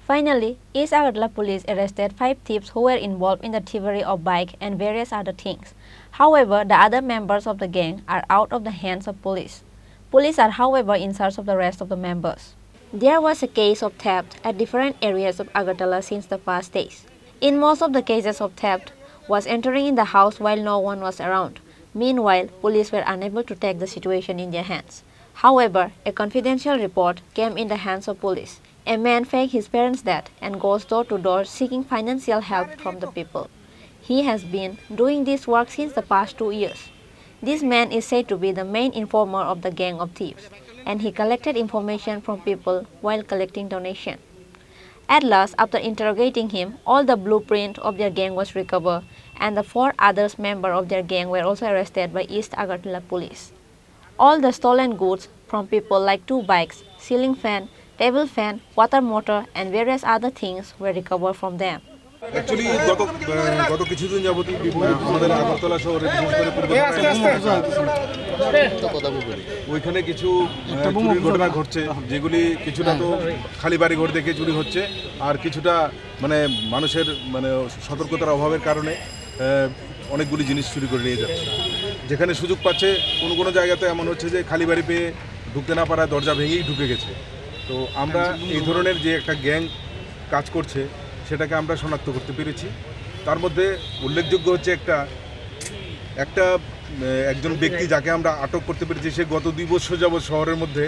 Finally, East Agartala Police arrested 5 thieves who were involved in the thievery of bike and various other things. However, the other members of the gang are out of the hands of police. Police are, however, in search of the rest of the members. There was a case of theft at different areas of Agartala since the past days. In most of the cases of theft was entering in the house while no one was around. Meanwhile, police were unable to take the situation in their hands. However, a confidential report came in the hands of police. A man faked his parents' death and goes door to door seeking financial help from the people. He has been doing this work since the past 2 years. This man is said to be the main informer of the gang of thieves, and he collected information from people while collecting donations. At last, after interrogating him, all the blueprint of their gang was recovered, and the 4 other members of their gang were also arrested by East Agartala Police. All the stolen goods from people like 2 bikes, ceiling fan, table fan, water motor, and various other things were recovered from them. Actually, গত কিছুদিন যাবতই আমাদের আগরতলা শহরে ওইখানে কিছু চুরির ঘটনা ঘটছে, যেগুলি কিছুটা তো খালি বাড়ি ঘর দেখে চুরি হচ্ছে, আর কিছুটা মানে মানুষের মানে সতর্কতার অভাবের কারণে অনেকগুলি জিনিস চুরি করে নিয়ে যাচ্ছে। যেখানে সুযোগ পাচ্ছে কোনো জায়গাতে এমন হচ্ছে যে খালি বাড়ি পেয়ে ঢুকতে না পারা দরজা ভেঙেই ঢুকে গেছে। তো আমরা এই ধরনের যে একটা গ্যাং কাজ করছে সেটাকে আমরা শনাক্ত করতে পেরেছি। তার মধ্যে উল্লেখযোগ্য হচ্ছে একজন ব্যক্তি যাকে আমরা আটক করতে পেরেছি। সে গত 2 বছর যাবৎ শহরের মধ্যে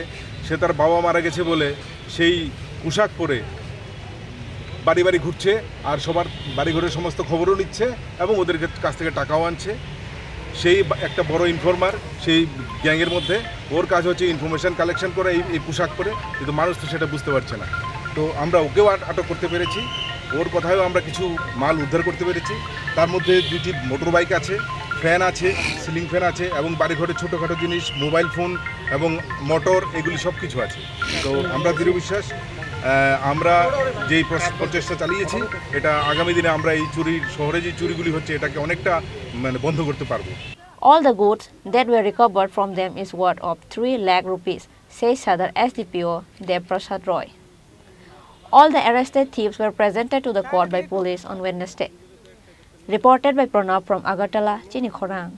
সে তার বাবা মারা গেছে বলে সেই পোশাক পরে বাড়ি বাড়ি ঘুরছে, আর সবার বাড়িঘরের সমস্ত খবরও নিচ্ছে এবং ওদের কাছ থেকে টাকাও আনছে। সেই একটা বড় ইনফর্মার সেই গ্যাংয়ের মধ্যে। ওর কাজ হচ্ছে ইনফরমেশন কালেকশন করে এই পোশাক পরে, কিন্তু মানুষ তো সেটা বুঝতে পারছে না। তো আমরা ওকেও আটক করতে পেরেছি। ওর কথায়ও আমরা কিছু মাল উদ্ধার করতে পেরেছি। তার মধ্যে 2টি মোটর বাইক আছে, ফ্যান আছে, সিলিং ফ্যান আছে এবং বাড়িঘরে ছোটোখাটো জিনিস, মোবাইল ফোন এবং মোটর, এগুলি সব কিছু আছে। তো আমরা দৃঢ় বিশ্বাস আমরা যেই প্রচেষ্টা চালিয়েছি এটা আগামী দিনে আমরা এই শহরে যে চুরিগুলি হচ্ছে এটাকে অনেকটা মানে বন্ধ করতে পারবো। All the goods that were recovered from them is worth of 3 lakh rupees, says Sadar SDPO Dev Prasad Roy. All the arrested thieves were presented to the court by police on Wednesday. Reported by Pranav from Agartala, Chini, Khorang.